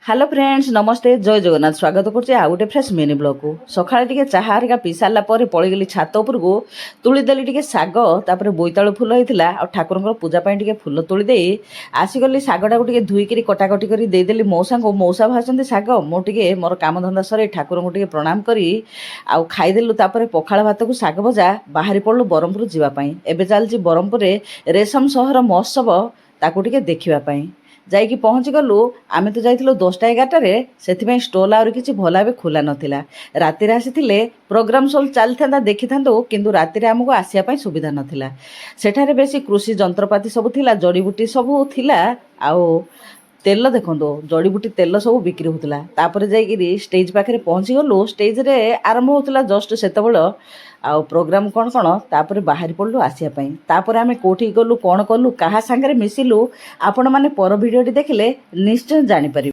Hello friends नमस्ते जय जगन्नाथ स्वागत करछे आ गोटे फ्रेश मिनी ब्लॉग को सकाळे टिके चाहा हरिका पी सारा पर पळेगली छात उपर को तुली देली टिके साग तापर बोईताळु फूल होइतिला आ ठाकुरंकर पूजा पई टिके फूल तुली देई आसी गली सागटा को टिके धुई करी कटाकटी करी दे देली मौसा को मौसा भाजंती साग मो टिके मोर काम धंदा सरे ठाकुरंको टिके प्रणाम करी आ खाई देलु तापर पखाळ भात को साग भजा बाहरी पड़लु बरमपुर जीवा पई एबे चलची बरमपुर रे रेशम शहर महोत्सव ताकू टिके देखिबा पई जाइकी पहुँची गलु आमे तो जाइथिलु 10टा 11टारे सेथिपई स्टॉल आउर किछि भला बे खुला नथिला राति रे आसीथिले प्रोग्राम सब चलथांदा देखिथांदो किंतु राति रे हमको आसिया पई सुविधा नथिला सेठारे बेसी कृषि जंत्रपाति सब थिला जड़ीबूटी सब थिला आउ तेल देखो जड़ीबूटी तेल सब बिक्री होता तापर जाइए स्टेज पाखे पहुँची गलु स्टेज रे आरंभ होता जस्ट से आउ प्रोग्राम कौन कौन तापर बाहरी पड़लु आसियापाई तापर आमे कोठी गलु कौन कलु कहा सांगरे मिसिलु आपण माने पर भिडियोटी देखिले निश्चय जानी पारिबे।